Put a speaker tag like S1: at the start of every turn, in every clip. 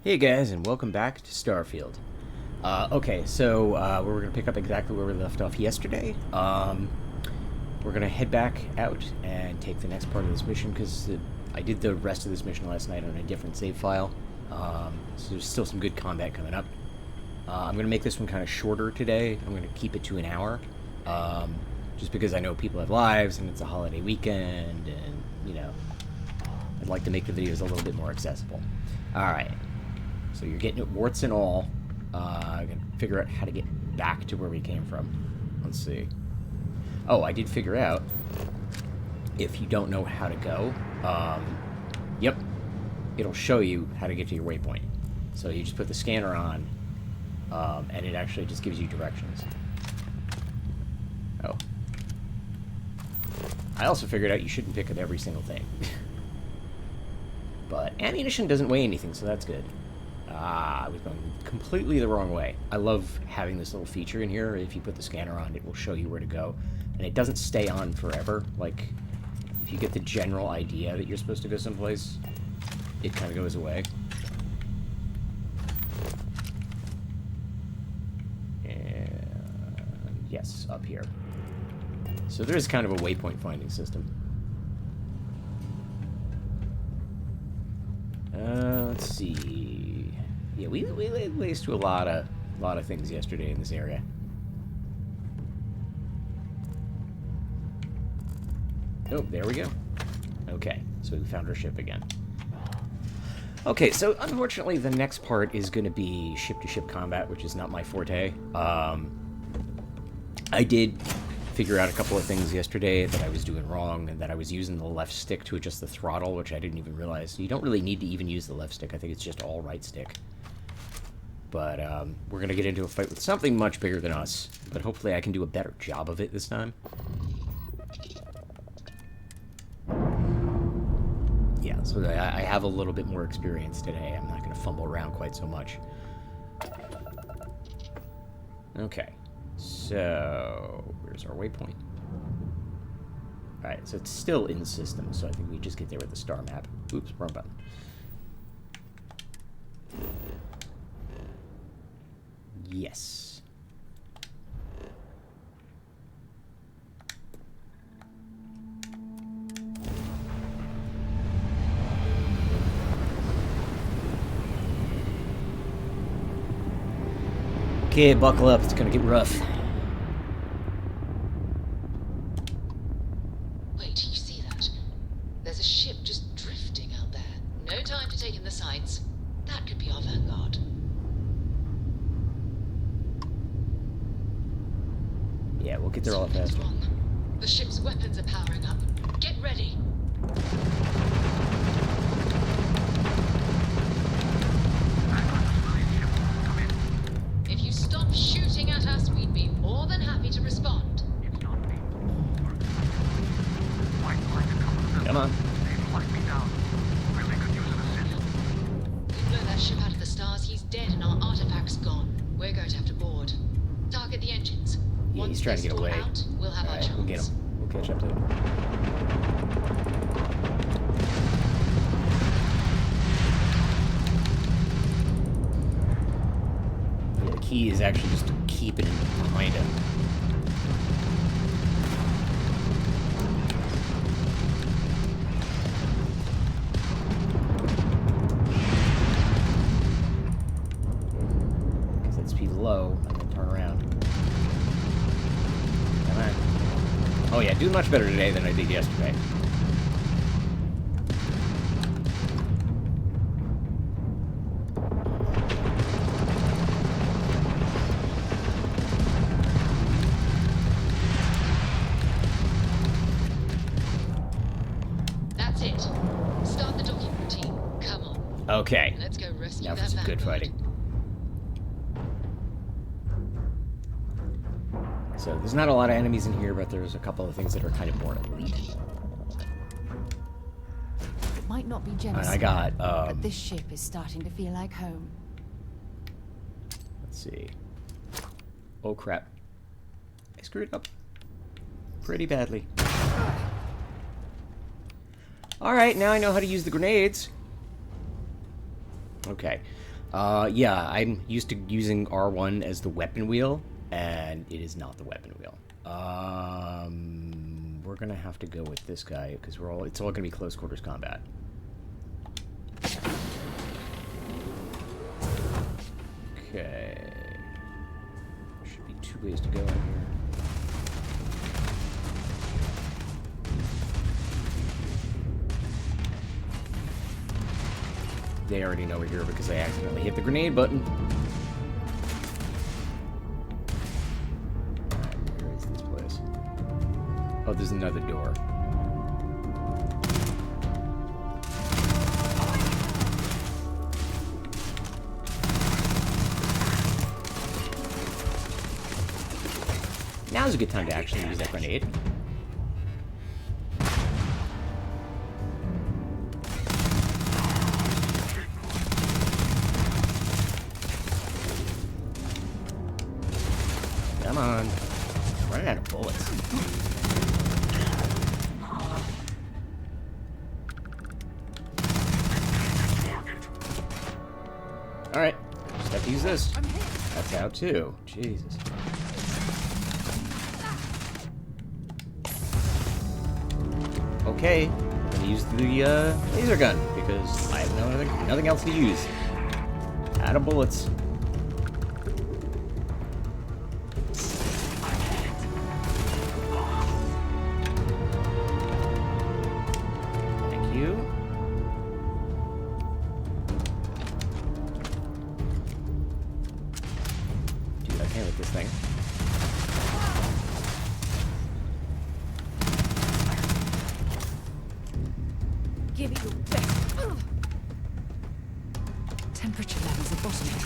S1: Hey guys, and welcome back to Starfield. Okay, so we're going to pick up exactly where we left off yesterday. We're going to head back out and take the next part of this mission, because I did the rest of this mission last night on a different save file. So there's still some good combat coming up. I'm going to make this one kind of shorter today. I'm going to keep it to an hour. Just because I know people have lives, and it's a holiday weekend, and, you know, I'd like to make the videos a little bit more accessible. Alright. So you're getting it warts and all. I can figure out how to get back to where we came from. Let's see. Oh, I did figure out, if you don't know how to go, yep, it'll show you how to get to your waypoint. So you just put the scanner on, and it actually just gives you directions. Oh. I also figured out you shouldn't pick up every single thing. But ammunition doesn't weigh anything, so that's good. I was going completely the wrong way. I love having this little feature in here. If you put the scanner on, it will show you where to go. And it doesn't stay on forever. Like, if you get the general idea that you're supposed to go someplace, it kind of goes away. And yes, up here. So there's kind of a waypoint finding system. Let's see. Yeah, we laid waste to a lot of things yesterday in this area. Oh, there we go. Okay, so we found our ship again. Okay, so unfortunately the next part is going to be ship-to-ship combat, which is not my forte. I did figure out a couple of things yesterday that I was doing wrong, and that I was using the left stick to adjust the throttle, which I didn't even realize. You don't really need to even use the left stick. I think it's just all right stick. But we're going to get into a fight with something much bigger than us, but hopefully I can do a better job of it this time. Yeah, so I have a little bit more experience today. I'm not going to fumble around quite so much. Okay. So, where's our waypoint? Alright, so it's still in the system, so I think we just get there with the star map. Oops, wrong button. Yes. Okay, buckle up, it's gonna get rough.
S2: Wait, you see that? There's a ship just drifting out there. No time to take in the sights. That could be our vanguard.
S1: Yeah, we'll get there all
S2: Something's
S1: faster.
S2: wrong. The ship's weapons are powering up. Get ready. If you stop shooting at us, we'd be more than happy to respond.
S1: Come on.
S2: We blow that ship out of the stars, he's dead and our artifact's gone. We're going to have to board. Target the engines.
S1: Yeah, he's trying to get away.
S2: Out, we'll have our
S1: Alright,
S2: chance.
S1: we'll get him. We'll catch up to him. Yeah, the key is actually just to keep it behind him. Because that speed's low, and then turn around. Come on. Oh yeah, doing much better today than I did yesterday.
S2: That's it. Start the docking routine. Come on.
S1: Okay.
S2: Let's go rescue
S1: Now for
S2: that
S1: some good
S2: vanguard.
S1: fighting. So there's not a lot of enemies in here, but there's a couple of things that are kind of more elite.
S3: It might not be
S1: And
S3: Genesis,
S1: I got,
S3: but this ship is starting to feel like home.
S1: let's see. Oh crap. I screwed up. Pretty badly. Alright, now I know how to use the grenades. Okay. Yeah, I'm used to using R1 as the weapon wheel, and it is not the weapon wheel. We're gonna have to go with this guy, because it's all gonna be close quarters combat. Okay. Should be 2 ways to go in here. They already know we're here because I accidentally hit the grenade button. Alright, where is this place? Oh, there's another door. Now's a good time to actually use that grenade. Come on. I'm running out of bullets. Alright. Just have to use this. That's how too. Jesus. Okay. I'm gonna use the laser gun because I have nothing else to use. Out of bullets. This thing.
S3: Give it your best. Ugh. Temperature levels are bottoming.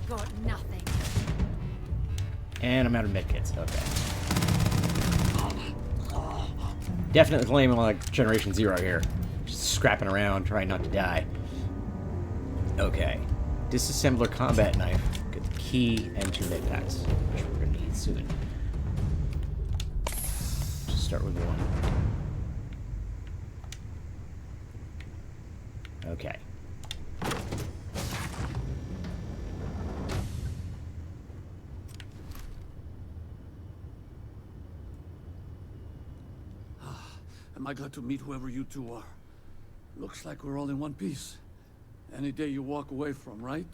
S3: Got nothing.
S1: And I'm out of medkits. Okay. Definitely claiming like Generation 0 here. Just scrapping around, trying not to die. Okay. Disassembler combat knife. Get the key and 2 med packs, which we're gonna need soon. Just start with 1. Okay.
S4: Am I glad to meet whoever you two are. Looks like we're all in one piece. Any day you walk away from, right?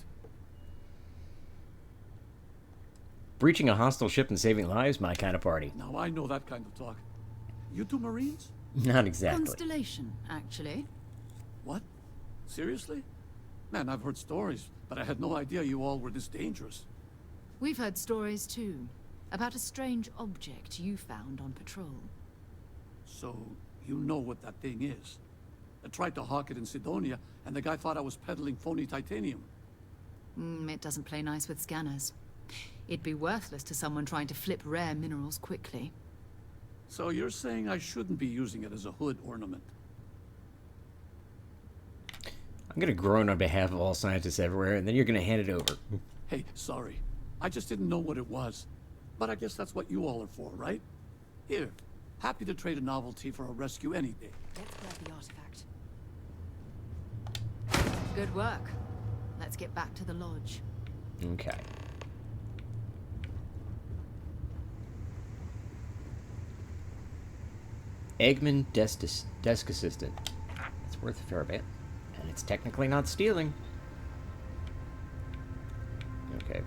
S1: Breaching a hostile ship and saving lives, my kind of party.
S4: Now I know that kind of talk. You two Marines?
S1: Not exactly.
S3: Constellation, actually.
S4: What? Seriously? Man, I've heard stories, but I had no idea you all were this dangerous.
S3: We've heard stories too, about a strange object you found on patrol.
S4: So, you know what that thing is. I tried to hawk it in Sidonia, and the guy thought I was peddling phony titanium.
S3: It doesn't play nice with scanners. It'd be worthless to someone trying to flip rare minerals quickly.
S4: So you're saying I shouldn't be using it as a hood ornament?
S1: I'm gonna groan on behalf of all scientists everywhere, and then you're gonna hand it over.
S4: Hey, sorry. I just didn't know what it was. But I guess that's what you all are for, right? Here. Happy to trade a novelty for a rescue any day.
S3: Let's grab the artifact. Good work. Let's get back to the lodge.
S1: Okay. Eggman desk assistant. It's worth a fair bit. And it's technically not stealing. Okay.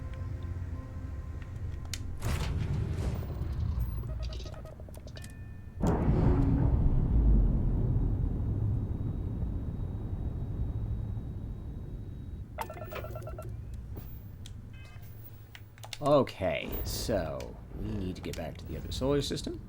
S1: Okay, so we need to get back to the other solar system.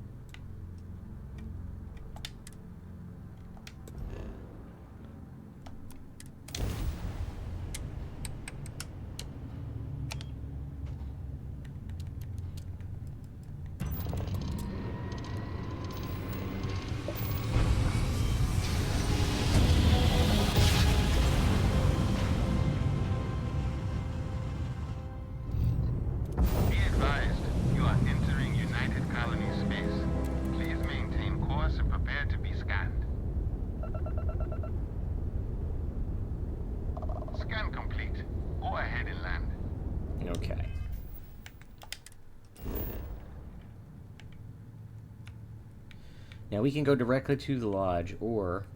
S1: Now we can go directly to the lodge, or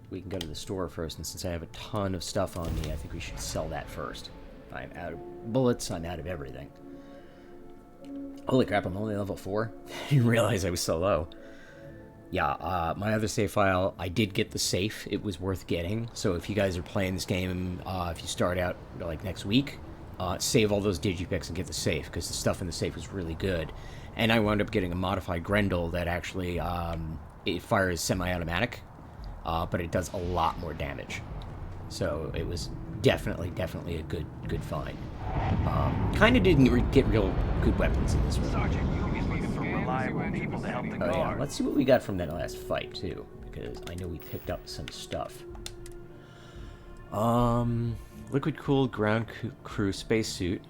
S1: we can go to the store first, and since I have a ton of stuff on me, I think we should sell that first. I'm out of bullets, I'm out of everything. Holy crap, I'm only level 4? I didn't realize I was so low. Yeah, my other save file, I did get the safe. It was worth getting. So if you guys are playing this game, if you start out like next week, save all those digipics and get the safe, because the stuff in the safe was really good. And I wound up getting a modified Grendel that actually, it fires semi-automatic, but it does a lot more damage. So it was definitely a good find. Kind of didn't get real good weapons in this one.
S5: Sergeant, Yumi's looking for reliable people to help the guard.
S1: Oh yeah, let's see what we got from that last fight too, because I know we picked up some stuff. Liquid cooled ground crew spacesuit.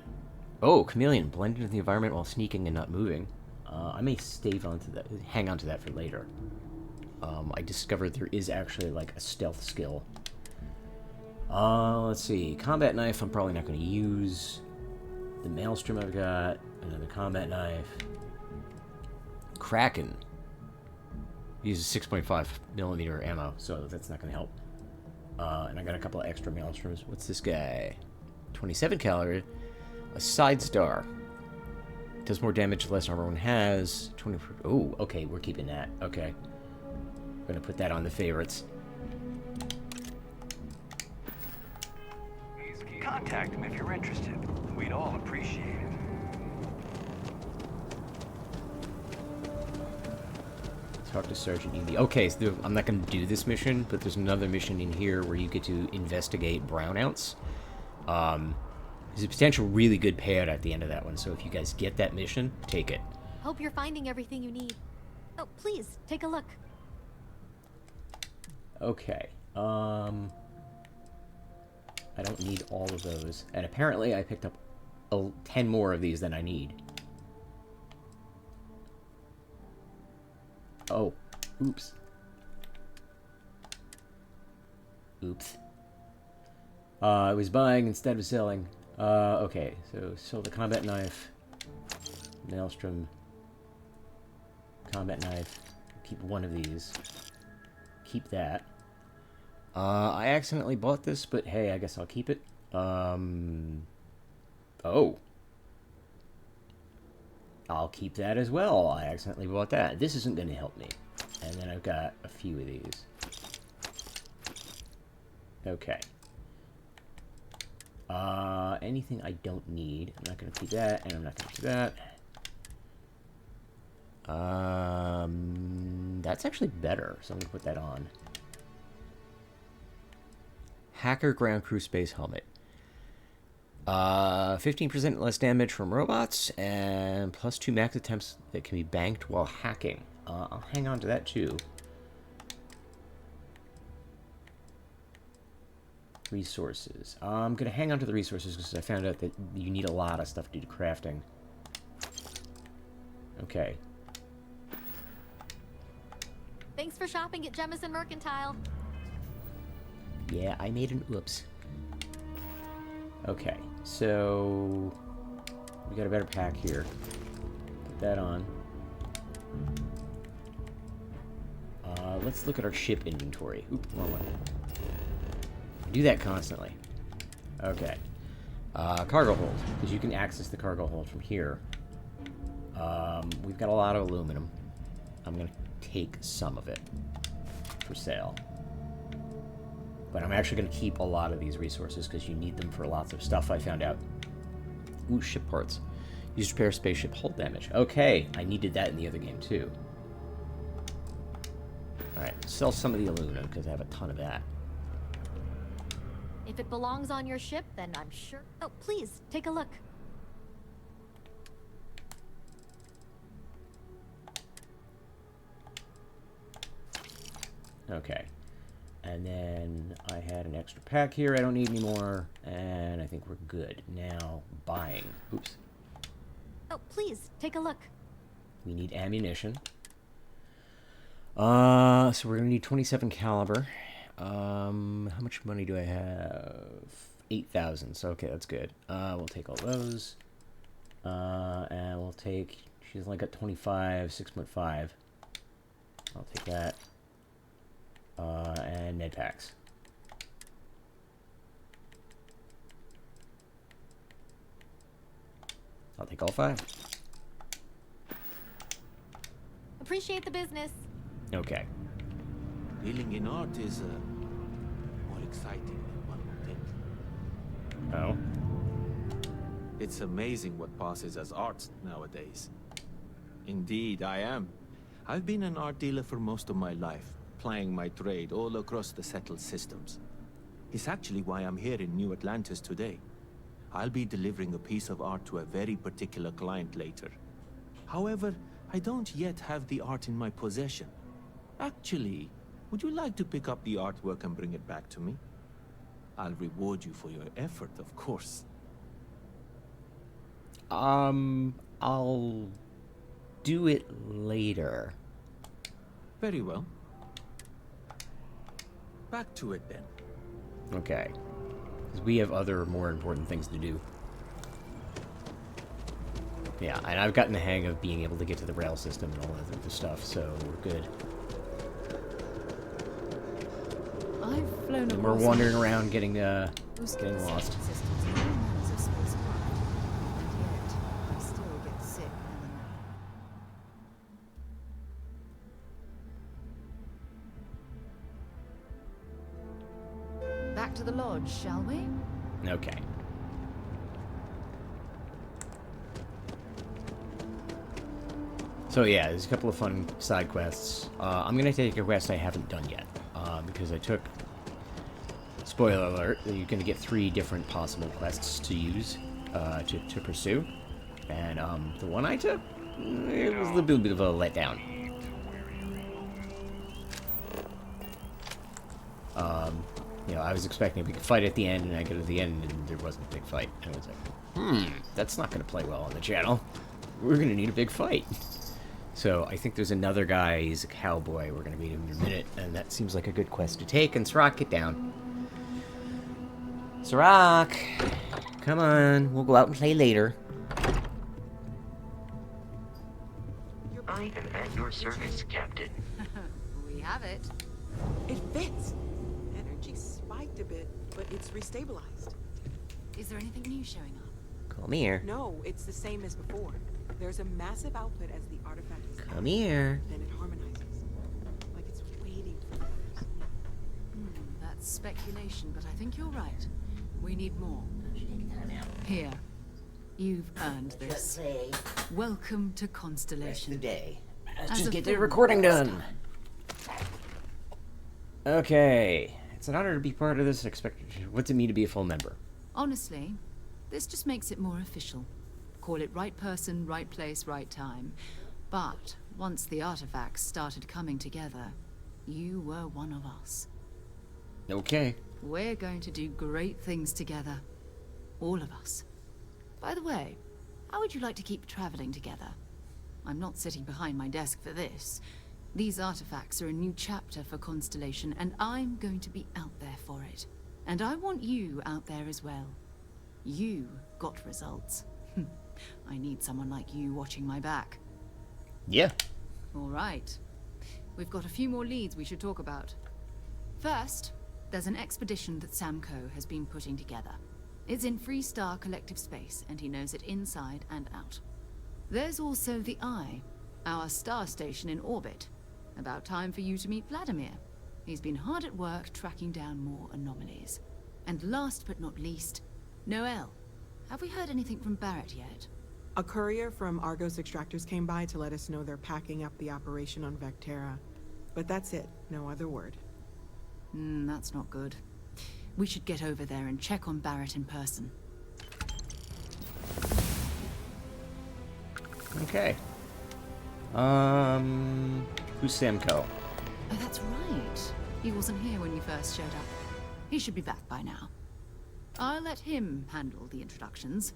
S1: Oh, chameleon, blend into the environment while sneaking and not moving. I may hang on to that for later. I discovered there is actually like a stealth skill. Let's see. Combat knife I'm probably not going to use. The maelstrom I've got. Another combat knife. Kraken. Uses 6.5mm ammo, so that's not going to help. And I got a couple of extra maelstroms. What's this guy? 27 calorie. A side star. Does more damage the less armor one has. 20. Oh, okay, we're keeping that. Okay. I'm going to put that on the favorites.
S5: Contact him if you're interested. We'd all appreciate it.
S1: Talk to Sergeant Evie. Okay, so I'm not going to do this mission, but there's another mission in here where you get to investigate brownouts. There's a potential really good payout at the end of that one, so if you guys get that mission, take it.
S6: Hope you're finding everything you need. Oh, please, take a look.
S1: Okay, I don't need all of those. And apparently I picked up 10 more of these than I need. Oh, oops. Oops. I was buying instead of selling. Okay, so sell the combat knife. Maelstrom. Combat knife. Keep one of these. Keep that. I accidentally bought this, but hey, I guess I'll keep it. Oh. I'll keep that as well. I accidentally bought that. This isn't going to help me. And then I've got a few of these. Okay. Anything I don't need. I'm not going to keep that, and I'm not going to keep that. That's actually better, so I'm going to put that on. Hacker ground crew space helmet. 15% less damage from robots, and plus 2 max attempts that can be banked while hacking. I'll hang on to that too. Resources. I'm going to hang on to the resources because I found out that you need a lot of stuff to do crafting. Okay.
S6: Thanks for shopping at Jemison Mercantile.
S1: Yeah, I made an oops. Okay, so we got a better pack here. Put that on. Let's look at our ship inventory. Oop, wrong one. I do that constantly. Okay. Cargo hold, because you can access the cargo hold from here. We've got a lot of aluminum. I'm going to take some of it for sale. But I'm actually going to keep a lot of these resources because you need them for lots of stuff I found out. Ooh, ship parts. Use repair spaceship hull damage. Okay, I needed that in the other game too. Alright, sell some of the aluminum because I have a ton of that.
S6: If it belongs on your ship, then I'm sure... Oh, please, take a look.
S1: Okay. And then I had an extra pack here I don't need anymore. And I think we're good. Now, buying. Oops.
S6: Oh, please, take a look.
S1: We need ammunition. So we're gonna need 27 caliber. How much money do I have? 8,000. So okay, that's good. We'll take all those. And we'll take. She's only got 25, 6.5. I'll take that. And med packs. I'll take all 5.
S6: Appreciate the business.
S1: Okay.
S7: Dealing in art is more exciting than one would think.
S1: Oh.
S7: It's amazing what passes as art nowadays. Indeed, I am. I've been an art dealer for most of my life, plying my trade all across the settled systems. It's actually why I'm here in New Atlantis today. I'll be delivering a piece of art to a very particular client later. However, I don't yet have the art in my possession. Actually, would you like to pick up the artwork and bring it back to me? I'll reward you for your effort, of course.
S1: I'll do it later.
S7: Very well. Back to it then.
S1: Okay. Because we have other, more important things to do. Yeah, and I've gotten the hang of being able to get to the rail system and all that other stuff, so we're good.
S3: I've flown
S1: And we're
S3: across
S1: wandering around getting lost.
S3: systems and all manners of spacecraft, and yet I still get sick now and then. Back to the lodge, shall we?
S1: Okay. So yeah, there's a couple of fun side quests. I'm gonna take a quest I haven't done yet, because I took... Spoiler alert, you're gonna get 3 different possible quests to use, to pursue. And, the one I took, it was a little bit of a letdown. You know, I was expecting a big fight at the end, and I get to the end, and there wasn't a big fight. And I was like, that's not gonna play well on the channel. We're gonna need a big fight. So I think there's another guy, he's a cowboy, we're gonna meet him in a minute, and that seems like a good quest to take. And Sirach, get down. Sirach! Come on, we'll go out and play later.
S8: I am at your service, Captain.
S3: We have it.
S9: It fits. Energy spiked a bit, but it's restabilized.
S3: Is there anything new showing up?
S1: Come here.
S9: No, it's the same as before. There's a massive output as the artifact is
S1: Come here.
S9: then it harmonizes. Like it's waiting for others.
S3: That's speculation, but I think you're right. We need more. Here. You've earned this. Welcome to Constellation.
S1: day. Let's
S3: As
S1: just
S3: a
S1: get the
S3: full
S1: recording done.
S3: star.
S1: Okay. It's an honor to be part of this. What's it mean to be a full member?
S3: Honestly, this just makes it more official. Call it right person, right place, right time. But once the artifacts started coming together, you were one of us.
S1: Okay.
S3: We're going to do great things together. All of us. By the way, how would you like to keep traveling together? I'm not sitting behind my desk for this. These artifacts are a new chapter for Constellation, and I'm going to be out there for it. And I want you out there as well. You got results. I need someone like you watching my back.
S1: Yeah.
S3: All right. We've got a few more leads we should talk about. First, there's an expedition that Samco has been putting together. It's in Freestar Collective Space, and he knows it inside and out. There's also the Eye, our star station in orbit. About time for you to meet Vladimir. He's been hard at work tracking down more anomalies. And last but not least, Noel. Have we heard anything from Barrett yet?
S9: A courier from Argos Extractors came by to let us know they're packing up the operation on Vectera. But that's it. No other word.
S3: That's not good. We should get over there and check on Barrett in person.
S1: Okay. Who's Samco?
S3: Oh, that's right. He wasn't here when you first showed up. He should be back by now. I'll let him handle the introductions.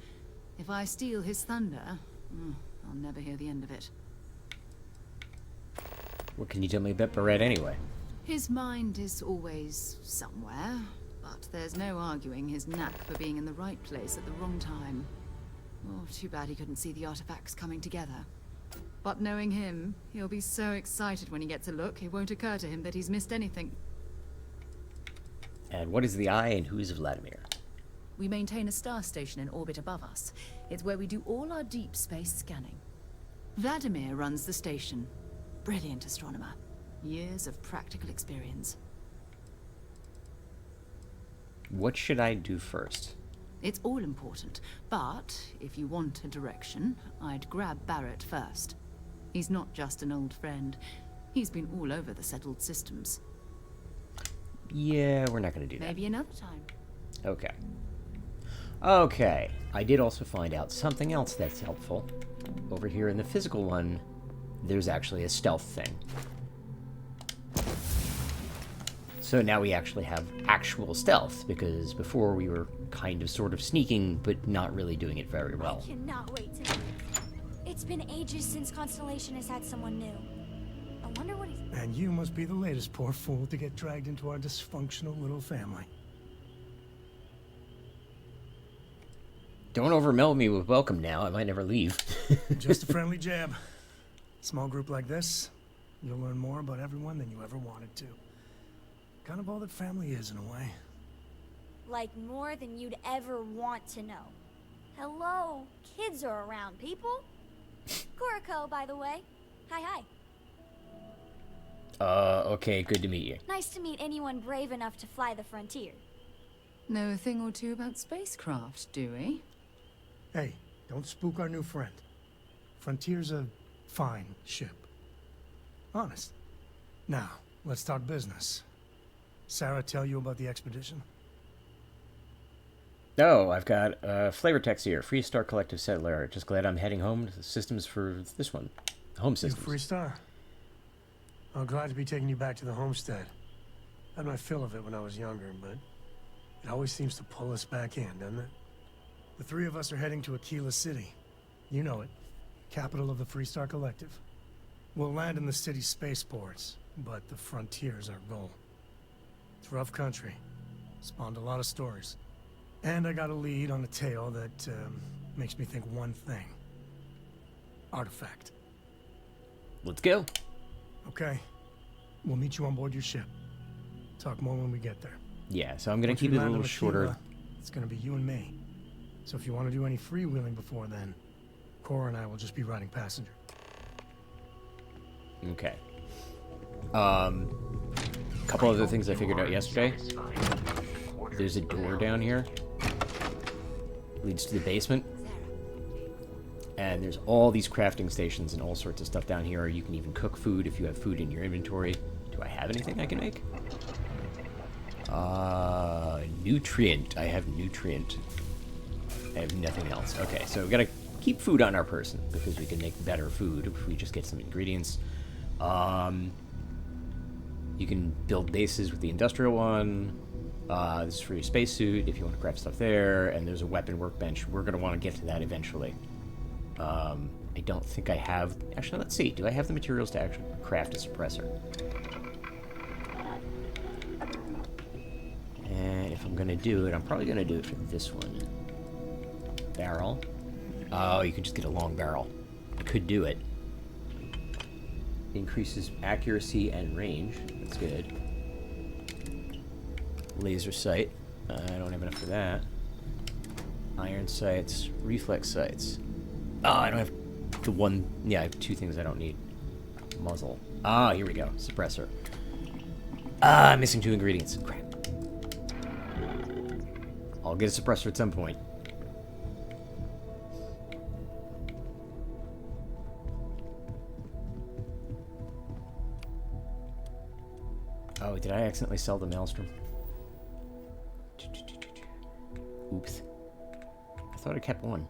S3: If I steal his thunder, I'll never hear the end of it.
S1: What can you tell me about Barrett anyway?
S3: His mind is always somewhere, but there's no arguing his knack for being in the right place at the wrong time. Oh, too bad he couldn't see the artifacts coming together. But knowing him, he'll be so excited when he gets a look, it won't occur to him that he's missed anything.
S1: And what is the Eye and who is Vladimir?
S3: We maintain a star station in orbit above us. It's where we do all our deep space scanning. Vladimir runs the station. Brilliant astronomer. Years of practical experience.
S1: What should I do first?
S3: It's all important, but if you want a direction, I'd grab Barrett first. He's not just an old friend. He's been all over the settled systems.
S1: Yeah, we're not going to do that.
S3: Maybe another time.
S1: Okay. Okay. I did also find out something else that's helpful. Over here in the physical one, there's actually a stealth thing. So now we actually have actual stealth, because before we were kind of sort of sneaking, but not really doing it very well.
S10: I cannot wait to meet him. It's been ages since Constellation has had someone new. I wonder what he's...
S11: And you must be the latest poor fool to get dragged into our dysfunctional little family.
S1: Don't overmeld me with welcome now. I might never leave.
S11: Just a friendly jab. Small group like this, you'll learn more about everyone than you ever wanted to. Kind of all that family is in a way.
S10: Like more than you'd ever want to know. Hello, kids are around, people. Kuriko, by the way. Hi.
S1: Okay, good to meet you.
S10: Nice to meet anyone brave enough to fly the frontier.
S3: Know a thing or two about spacecraft, do we?
S11: Hey, don't spook our new friend. Frontier's a fine ship. Honest. Now, let's talk business. Sarah tell you about the expedition?
S1: Oh, I've got flavor text here. Free Star Collective Settler. Just glad I'm heading home to the systems for this one. Home systems.
S11: You Free Star? I'm glad to be taking you back to the homestead. I had my fill of it when I was younger, but it always seems to pull us back in, doesn't it? The three of us are heading to Aquila City. You know it. Capital of the Free Star Collective. We'll land in the city's spaceports, but the frontier's our goal. It's rough country. Spawned a lot of stories. And I got a lead on a tale that makes me think one thing. Artifact.
S1: Let's go.
S11: Okay. We'll meet you on board your ship. Talk more when we get there.
S1: Yeah, so I'm going
S11: Once
S1: to keep
S11: we
S1: it a
S11: land
S1: little
S11: on
S1: shorter.
S11: Aquila, it's going to be you and me. So if you want to do any freewheeling before then, Cora and I will just be riding passenger.
S1: Okay. Couple other things I figured out yesterday. There's a door down here. Leads to the basement. And there's all these crafting stations and all sorts of stuff down here. You can even cook food if you have food in your inventory. Do I have anything I can make? Nutrient. I have nutrient. I have nothing else. Okay, so we gotta keep food on our person because we can make better food if we just get some ingredients. You can build bases with the industrial one. This is for your spacesuit if you want to craft stuff there. And there's a weapon workbench. We're going to want to get to that eventually. I don't think I have... Actually, let's see. Do I have the materials to actually craft a suppressor? And if I'm going to do it, I'm probably going to do it for this one. Barrel. Oh, you can just get a long barrel. I could do it. Increases accuracy and range. That's good. Laser sight. I don't have enough for that. Iron sights. Reflex sights. Oh, I don't have the one... Yeah, I have two things I don't need. Muzzle. Ah, here we go. Suppressor. Ah, I'm missing two ingredients. Crap. I'll get a suppressor at some point. Oh, did I accidentally sell the Maelstrom? Oops. I thought I kept one.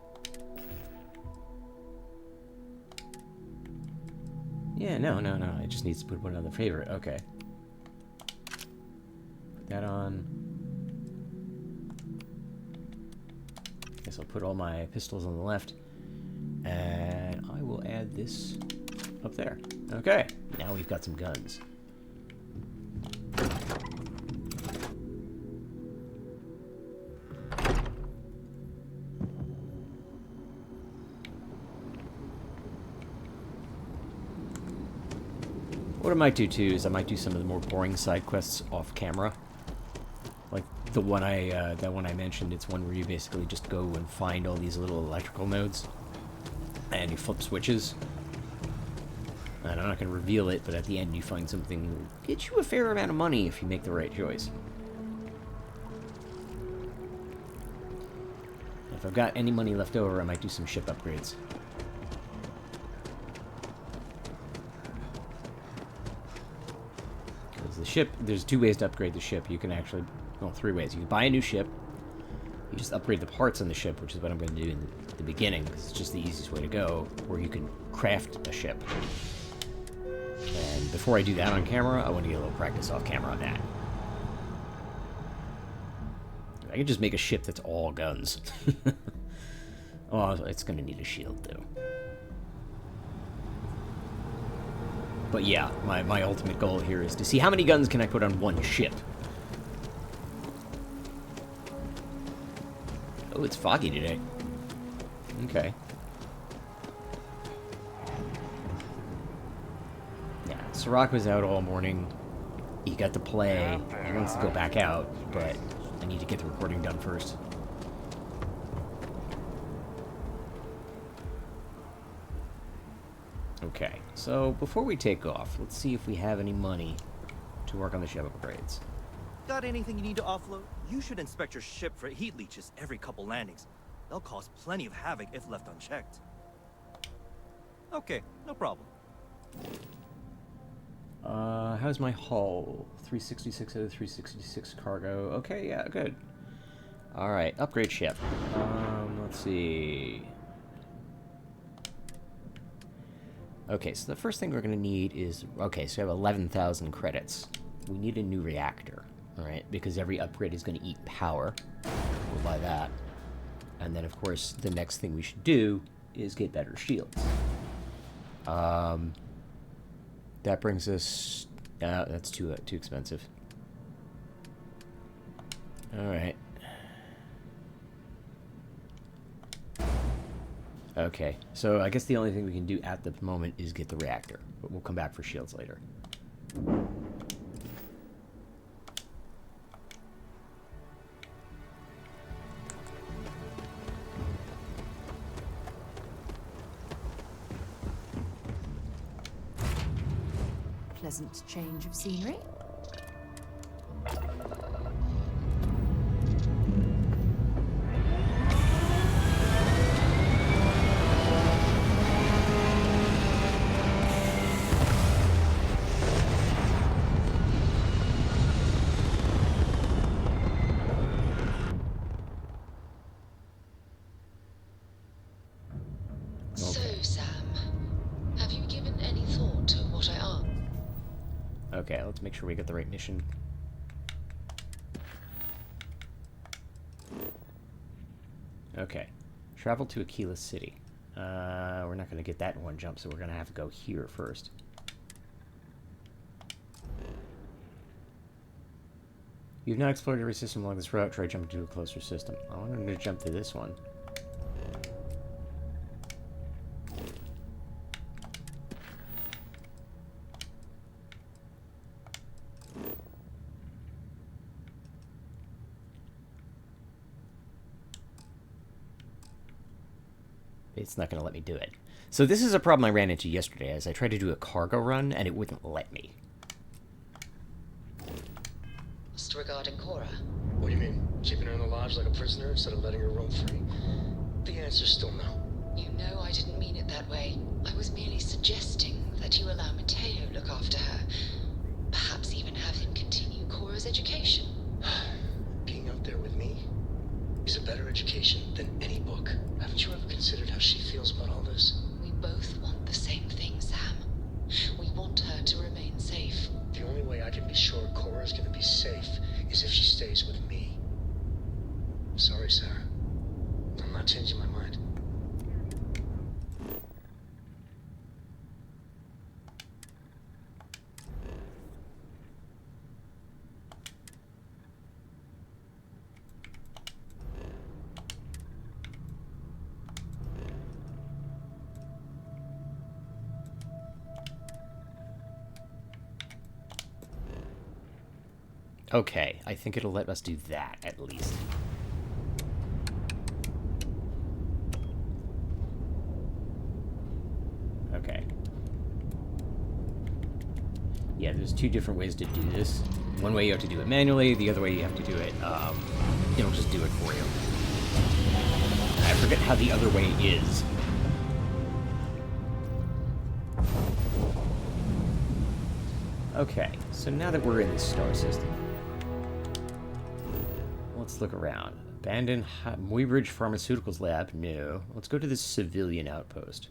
S1: Yeah, no. It just needs to put one on the favorite. Okay. Put that on. Guess I'll put all my pistols on the left. And I will add this up there. Okay. Now we've got some guns. What I might do too is I might do some of the more boring side quests off camera. Like the one that one I mentioned, it's one where you basically just go and find all these little electrical nodes, and you flip switches. And I'm not going to reveal it, but at the end you find something that will get you a fair amount of money if you make the right choice. If I've got any money left over, I might do some ship upgrades. Because the ship, there's 2 ways to upgrade the ship. You can actually, well, 3 ways. You can buy a new ship. You just upgrade the parts on the ship, which is what I'm going to do in the beginning, because it's just the easiest way to go. Or you can craft a ship. And before I do that on camera, I want to get a little practice off camera on that. I can just make a ship that's all guns. Oh, it's going to need a shield, though. But yeah, my ultimate goal here is to see how many guns can I put on one ship. Oh, it's foggy today. Okay. Yeah, Sirach was out all morning. He got to play. He wants to go back out, but I need to get the recording done first. Okay, so before we take off, let's see if we have any money to work on the ship upgrades.
S12: Got anything you need to offload? You should inspect your ship for heat leeches every couple landings. They'll cause plenty of havoc if left unchecked. Okay, no problem.
S1: How's my hull? 366 out of 366 cargo. Okay, yeah, good. Alright, upgrade ship. Let's see. Okay, so the first thing we're going to need is... Okay, so we have 11,000 credits. We need a new reactor, alright? Because every upgrade is going to eat power. We'll buy that. And then, of course, the next thing we should do is get better shields. That brings us... that's too expensive. Alright. Okay, so I guess the only thing we can do at the moment is get the reactor. But we'll come back for shields later.
S3: Pleasant change of scenery.
S2: So, Sam, have you given any thought to what I asked?
S1: Okay, let's make sure we get the right mission. Okay. Travel to Aquila City. We're not going to get that in one jump, so we're going to have to go here first. You've not explored every system along this route. Try jumping to a closer system. I wanted to jump to this one. It's not going to let me do it. So this is a problem I ran into yesterday as I tried to do a cargo run and it wouldn't let me.
S2: Just regarding Cora.
S13: What do you mean? Keeping her in the lodge like a prisoner instead of letting her roam free? The answer's still no.
S2: You know I didn't mean it that way. I was merely suggesting that you allow Mateo look after her. Perhaps even have him continue Cora's education.
S13: Being out there with me is a better education than any book. Haven't you ever considered how she feels about all this?
S2: We both want the same thing, Sam. We want her to remain safe.
S13: The only way I can be sure Cora's gonna be safe is if she stays with me. Sorry, Sarah. I'm not changing my mind.
S1: Okay, I think it'll let us do that, at least. Okay. Yeah, there's two different ways to do this. One way you have to do it manually, the other way you have to do it, it'll just do it for you. I forget how the other way is. Okay, so now that we're in the star system, let's look around. Abandoned Muybridge Pharmaceuticals Lab? No. Let's go to this civilian outpost.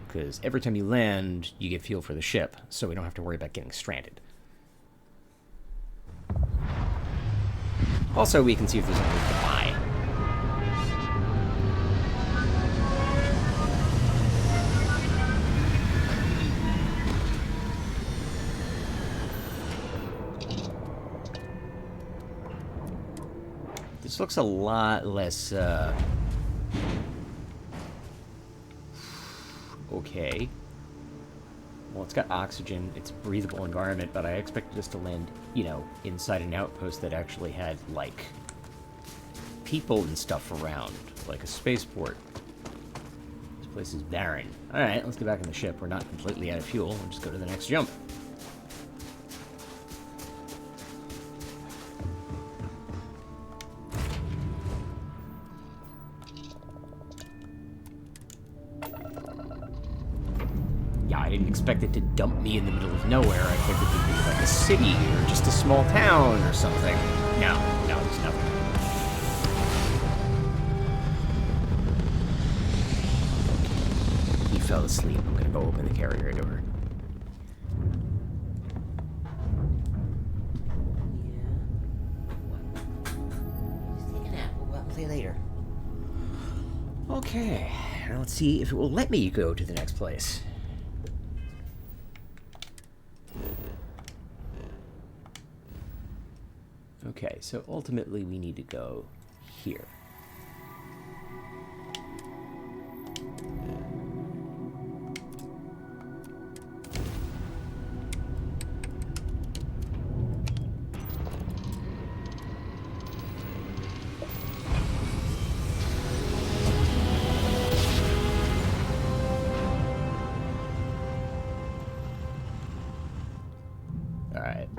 S1: Because every time you land, you get fuel for the ship, so we don't have to worry about getting stranded. Also, we can see if there's anything to buy. This looks a lot less, okay. Well, it's got oxygen, it's a breathable environment, but I expected us to land, you know, inside an outpost that actually had, like, people and stuff around, like a spaceport. This place is barren. Alright, let's get back in the ship. We're not completely out of fuel. We'll just go to the next jump. I didn't expect it to dump me in the middle of nowhere. I figured it'd be like a city or just a small town or something. No, there's nothing. He fell asleep. I'm gonna go open the carrier door. Just take a nap. We'll play later. Okay, now let's see if it will let me go to the next place. Okay, so ultimately we need to go here. Alright.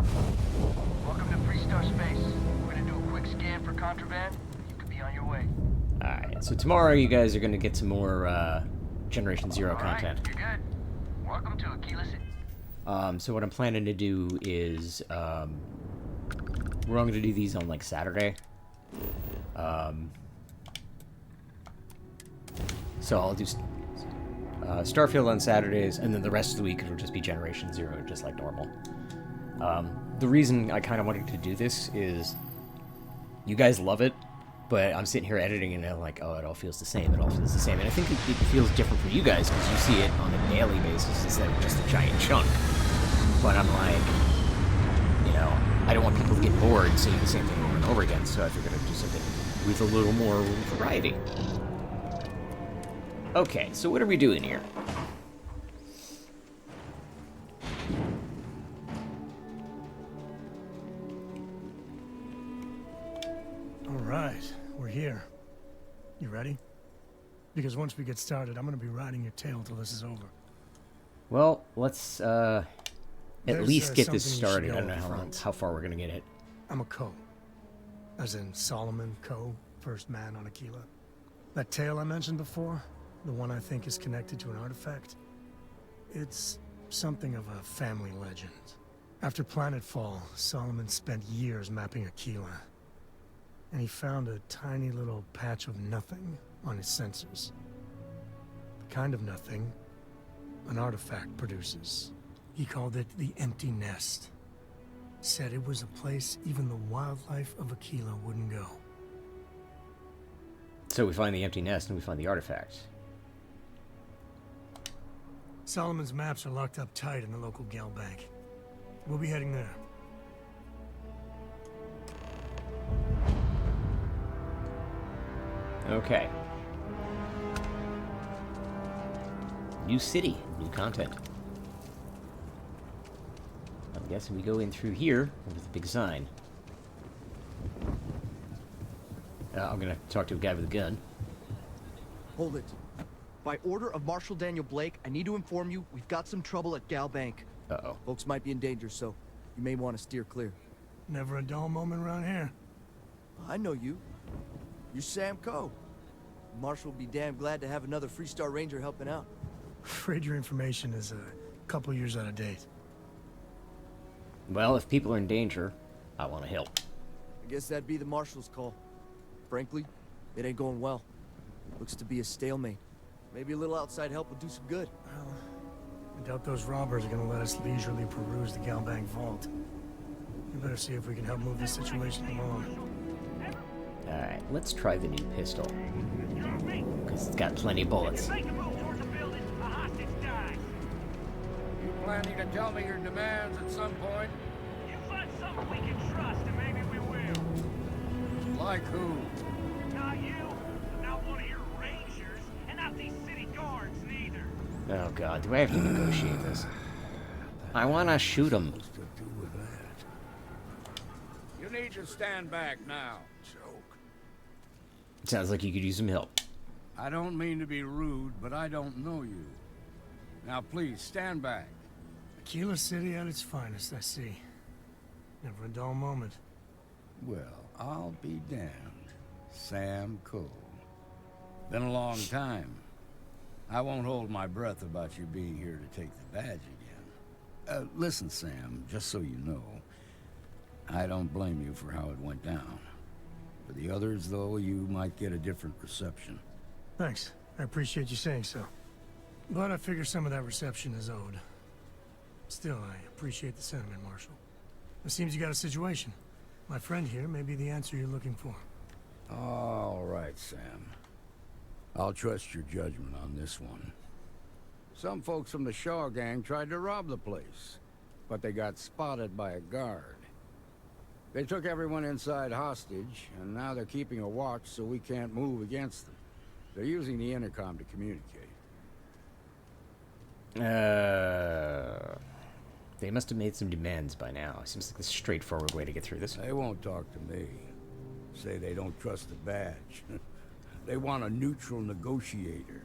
S5: Welcome to Freestar Space. We're gonna do a quick scan for contraband. You could be on your way.
S1: Alright, so tomorrow you guys are gonna get some more, Generation Zero content.
S5: You're good. Welcome to Aquila City.
S1: So what I'm planning to do is, we're only gonna do these on, like, Saturday. So I'll do Starfield on Saturdays, and then the rest of the week it'll just be Generation Zero, just like normal. The reason I kind of wanted to do this is you guys love it, but I'm sitting here editing and I'm like, oh, it all feels the same, it all feels the same. And I think it feels different for you guys because you see it on a daily basis instead of just a giant chunk. But I'm like, you know, I don't want people to get bored seeing the same thing over and over again, so I figured I'd do something with a little more variety. Okay, so what are we doing here?
S11: Alright, we're here. You ready? Because once we get started, I'm gonna be riding your tail till this is over.
S1: Well, let's, at least get this
S11: something you should
S1: started. I don't
S11: know
S1: know
S11: up front.
S1: how far we're gonna get it.
S11: I'm a Coe. As in Solomon Coe, first man on Aquila. That tale I mentioned before, the one I think is connected to an artifact, it's something of a family legend. After Planetfall, Solomon spent years mapping Aquila. And he found a tiny little patch of nothing on his sensors. The kind of nothing an artifact produces. He called it the Empty Nest. Said it was a place even the wildlife of Aquila wouldn't go.
S1: So we find the empty nest and we find the artifact.
S11: Solomon's maps are locked up tight in the local Gale Bank. We'll be heading there.
S1: Okay. New city, new content. Yes, and we go in through here with a big sign. I'm gonna talk to a guy with a gun.
S12: Hold it. By order of Marshal Daniel Blake, I need to inform you we've got some trouble at Gal Bank.
S1: Uh-oh.
S12: Folks might be in danger, so you may want to steer clear.
S11: Never a dull moment around here.
S12: I know you. You're Sam Coe. Marshal will be damn glad to have another Freestar Ranger helping out.
S11: Afraid your information is a couple years out of date.
S1: Well, if people are in danger, I want to help.
S12: I guess that'd be the Marshal's call. Frankly, it ain't going well. Looks to be a stalemate. Maybe a little outside help will do some good.
S11: Well, I doubt those robbers are gonna let us leisurely peruse the Galbank vault. We better see if we can help move this situation along.
S1: Alright, let's try the new pistol. Because it's got plenty of bullets.
S5: You planning to tell me your demands at some point? You find someone we can trust and maybe we will. Like who? Not you, not one of your rangers, and not these city guards neither.
S1: Oh god, do I have to negotiate this? I wanna shoot him.
S5: You need to stand back now.
S1: Sounds like you could use some help.
S5: I don't mean to be rude, but I don't know you. Now please, stand back.
S11: Aquila City at its finest, I see. Never a dull moment.
S5: Well, I'll be damned. Sam Coe. Been a long time. I won't hold my breath about you being here to take the badge again. Listen, Sam, just so you know, I don't blame you for how it went down. For the others, though, you might get a different reception.
S11: Thanks. I appreciate you saying so. But I figure some of that reception is owed. Still, I appreciate the sentiment, Marshal. It seems you got a situation. My friend here may be the answer you're looking for.
S5: All right, Sam. I'll trust your judgment on this one. Some folks from the Shaw gang tried to rob the place, but they got spotted by a guard. They took everyone inside hostage, and now they're keeping a watch so we can't move against them. They're using the intercom to communicate.
S1: They must have made some demands by now. Seems like a straightforward way to get through this.
S5: They won't talk to me. Say they don't trust the badge. They want a neutral negotiator.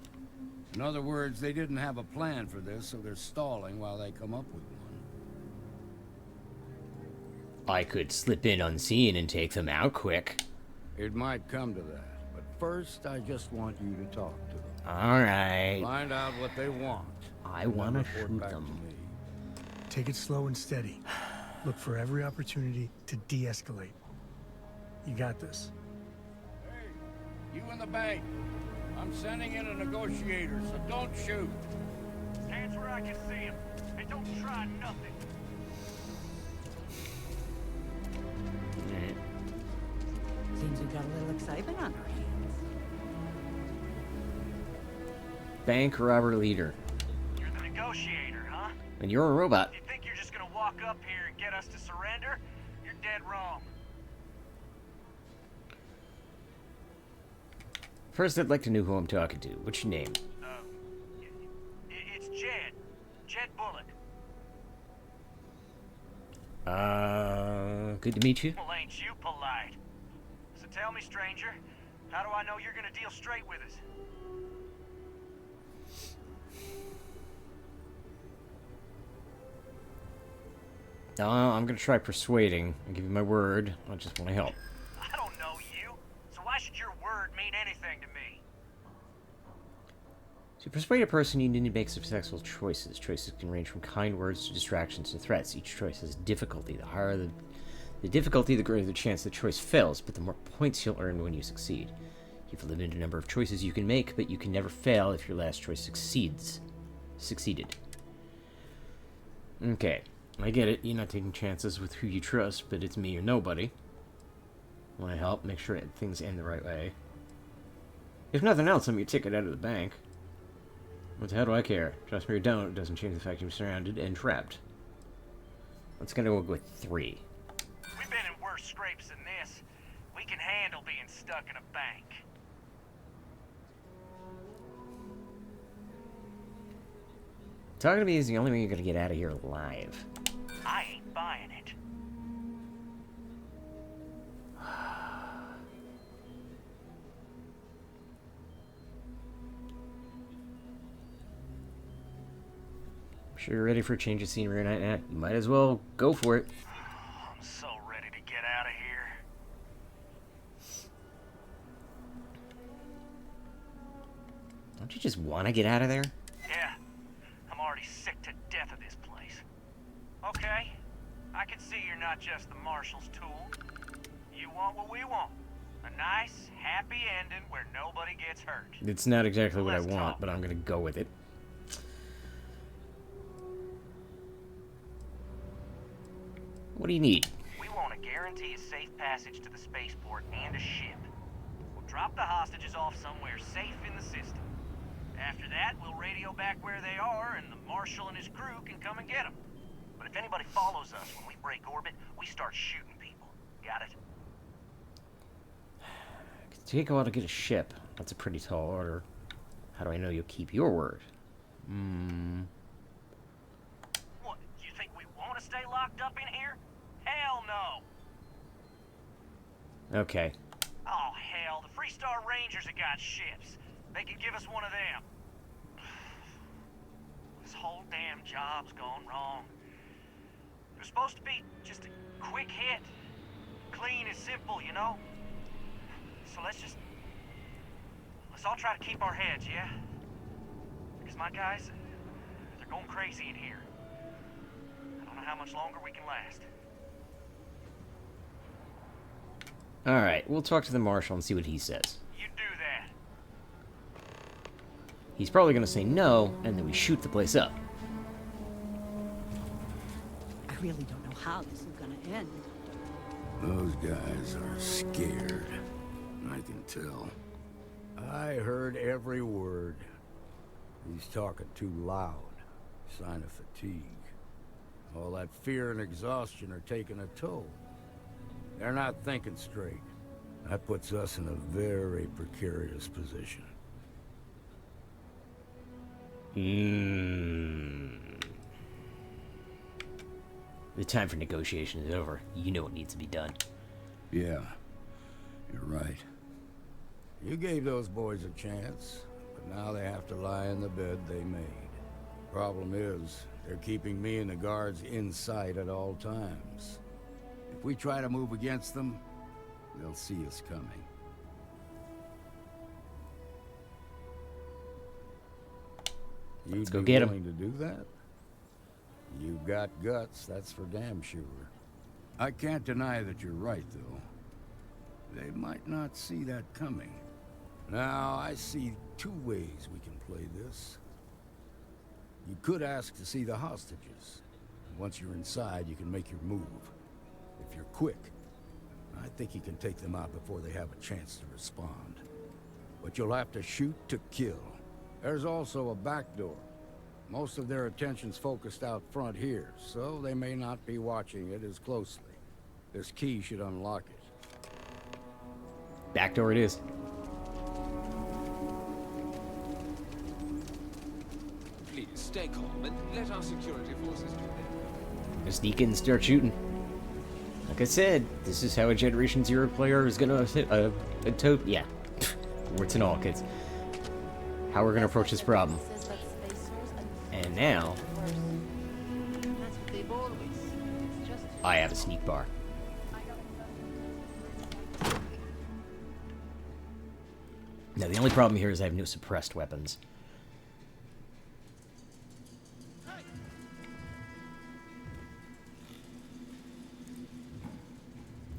S5: In other words, they didn't have a plan for this, so they're stalling while they come up with one.
S1: I could slip in unseen and take them out quick.
S5: It might come to that, but first I just want you to talk to them.
S1: Alright.
S5: Find out what they want.
S1: I want to shoot them.
S11: Take it slow and steady. Look for every opportunity to de-escalate. You got this.
S5: Hey, you in the bank. I'm sending in a negotiator, so don't shoot. Hands where I can see him, and don't try nothing.
S14: Seems we've got a little excitement on our hands.
S1: Bank robber leader.
S5: You're the negotiator, huh?
S1: And you're a robot.
S5: You think you're just gonna walk up here and get us to surrender? You're dead wrong.
S1: First, I'd like to know who I'm talking to. What's your name?
S5: It's Jed. Jed Bullock.
S1: Good to meet you.
S5: Well, ain't you polite? So tell me, stranger, how do I know you're gonna deal straight with us?
S1: I'm gonna try persuading. I'll give you my word. I just want to help.
S5: I don't know you, so why should your word mean anything to me?
S1: To persuade a person, you need to make successful choices. Choices can range from kind words to distractions to threats. Each choice has difficulty. The higher the difficulty, the greater the chance the choice fails, but the more points you'll earn when you succeed. You have a limited number of choices you can make, but you can never fail if your last choice succeeded. Okay, I get it. You're not taking chances with who you trust, but it's me or nobody. Want to help make sure things end the right way. If nothing else, I'm your ticket out of the bank. What the hell do I care? Trust me or don't, it doesn't change the fact you're surrounded and trapped. Let's go with 3.
S5: We've been in worse scrapes than this. We can handle being stuck in a bank.
S1: Talking to me is the only way you're gonna get out of here alive.
S15: I ain't buying it.
S1: Sure you're ready for a change of scenery tonight, Nat? You might as well go for it.
S15: I'm so ready to get out of here.
S1: Don't you just want to get out of there?
S15: Yeah, I'm already sick to death of this place. Okay, I can see you're not just the marshal's tool. You want what we want. A nice, happy ending where nobody gets hurt.
S1: It's not exactly what I want, but I'm going to go with it. What do you need?
S15: We want to guarantee a safe passage to the spaceport and a ship. We'll drop the hostages off somewhere safe in the system. After that, we'll radio back where they are, and the Marshal and his crew can come and get them. But if anybody follows us when we break orbit, we start shooting people. Got it?
S1: It'll take a while to get a ship. That's a pretty tall order. How do I know you'll keep your word?
S15: What, you think we want to stay locked up in here? Hell no!
S1: Okay.
S15: Oh, hell, the Freestar Rangers have got ships. They can give us one of them. This whole damn job's gone wrong. It was supposed to be just a quick hit. Clean and simple, you know? So let's all try to keep our heads, yeah? Because my guys, they're going crazy in here. I don't know how much longer we can last.
S1: Alright, we'll talk to the Marshal and see what he says.
S15: You do that.
S1: He's probably going to say no, and then we shoot the place up.
S14: I really don't know how this is gonna end.
S5: Those guys are scared. I can tell. I heard every word. He's talking too loud. Sign of fatigue. All that fear and exhaustion are taking a toll. They're not thinking straight. That puts us in a very precarious position.
S1: The time for negotiation is over. You know what needs to be done.
S5: Yeah, you're right. You gave those boys a chance, but now they have to lie in the bed they made. Problem is, they're keeping me and the guards in sight at all times. If we try to move against them, they'll see us coming.
S1: Let's go get 'em.
S5: You'd be willing to do that? You got guts, that's for damn sure. I can't deny that you're right, though. They might not see that coming. Now, I see two ways we can play this. You could ask to see the hostages. Once you're inside, you can make your move. If you're quick, I think you can take them out before they have a chance to respond. But you'll have to shoot to kill. There's also a back door. Most of their attention's focused out front here, so they may not be watching it as closely. This key should unlock it.
S1: Back door it is.
S16: Please stay calm and let our security forces do their
S1: Just sneak in and start shooting. Like I said, this is how a Generation Zero player is gonna yeah. Warts and all, kids. How we're gonna approach this problem. And now, I have a sneak bar. Now the only problem here is I have no suppressed weapons.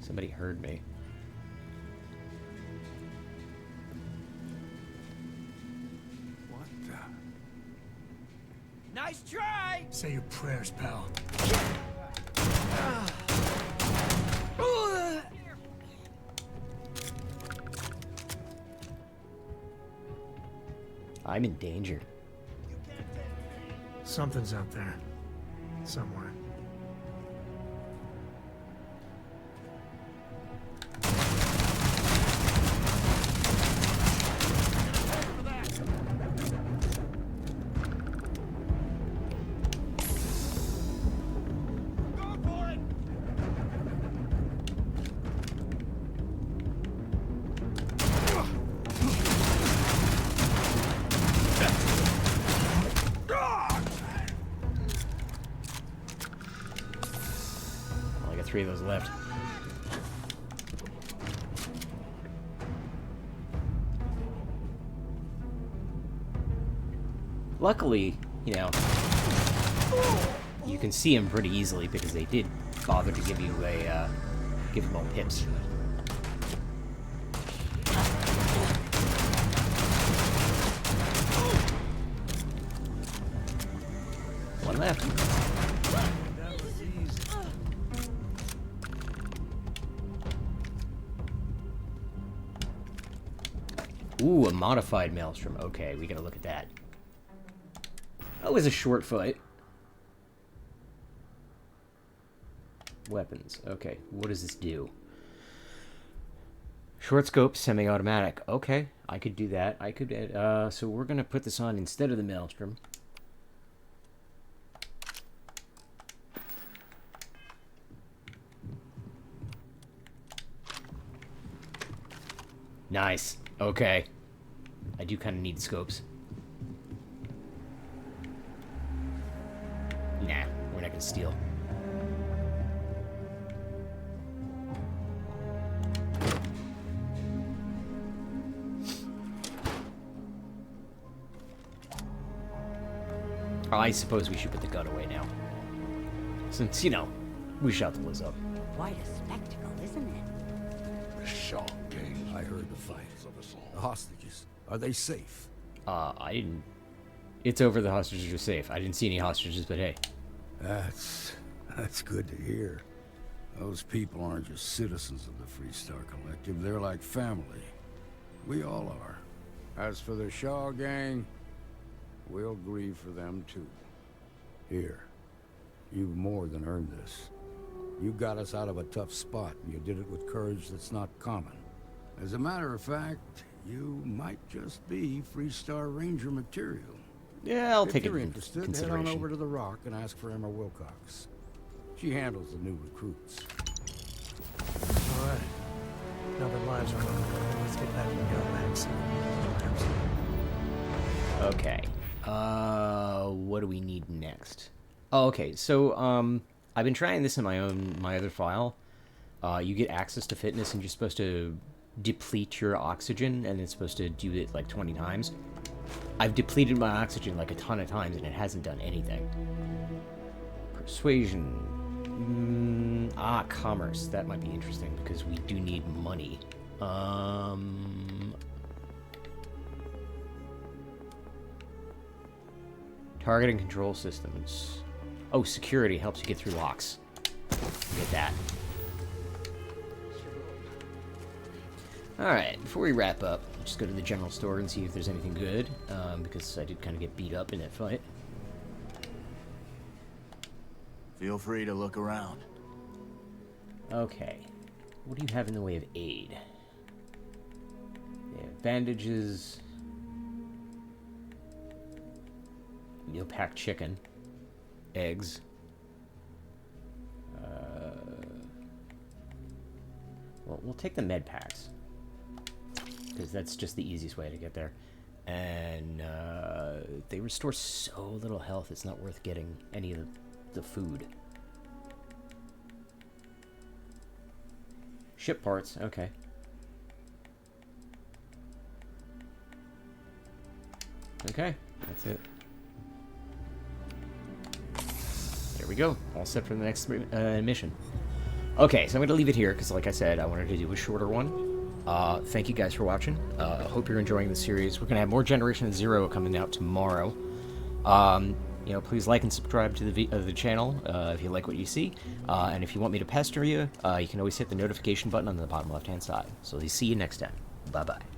S1: Somebody heard me.
S12: What the? Nice try!
S11: Say your prayers, pal.
S1: I'm in danger.
S11: Something's out there. Somewhere.
S1: 3 of those left. Luckily, you know, you can see them pretty easily because they did bother to give you a, give them all pips. One left. Ooh, a modified maelstrom. Okay, we gotta look at that. Oh, it's a short foot. Weapons. Okay, what does this do? Short scope, semi-automatic. Okay, I could do that. I could. So we're gonna put this on instead of the maelstrom. Nice. Okay. I do kind of need scopes. Nah, we're not gonna steal. I suppose we should put the gun away now. Since, you know, we shot the Liz up.
S14: Quite a spectacle, isn't it?
S5: The Shaw gang. I heard the fight. The hostages. Are they safe?
S1: I didn't... It's over, the hostages are safe. I didn't see any hostages, but hey.
S5: That's good to hear. Those people aren't just citizens of the Free Star Collective. They're like family. We all are. As for the Shaw gang, we'll grieve for them too. Here, you've more than earned this. You got us out of a tough spot, and you did it with courage that's not common. As a matter of fact, you might just be Free Star Ranger material.
S1: Yeah, I'll take it
S5: If you're
S1: into
S5: interested, head
S1: consideration.
S5: on over to the Rock and ask for Emma Wilcox. She handles the new recruits.
S11: All right. Now that lives are on the line, let's get back to the gun bags.
S1: Okay. What do we need next? Oh, okay. So, I've been trying this in my other file. You get access to fitness, and you're supposed to deplete your oxygen, and it's supposed to do it like 20 times. I've depleted my oxygen like a ton of times, and it hasn't done anything. Persuasion. Commerce. That might be interesting, because we do need money. Target and control systems. Oh, security helps you get through locks. Get that. Alright, before we wrap up, just go to the general store and see if there's anything good, because I did kind of get beat up in that fight.
S17: Feel free to look around.
S1: Okay. What do you have in the way of aid? Yeah, bandages. Meal pack chicken. Eggs. Well, we'll take the med packs, because that's just the easiest way to get there. And they restore so little health, it's not worth getting any of the food. Ship parts, okay. Okay, that's it. There we go. All set for the next mission. Okay, so I'm going to leave it here, because like I said, I wanted to do a shorter one. Thank you guys for watching. Hope you're enjoying the series. We're going to have more Generation Zero coming out tomorrow. You know, please like and subscribe to the channel if you like what you see. And if you want me to pester you, you can always hit the notification button on the bottom left-hand side. So see you next time. Bye-bye.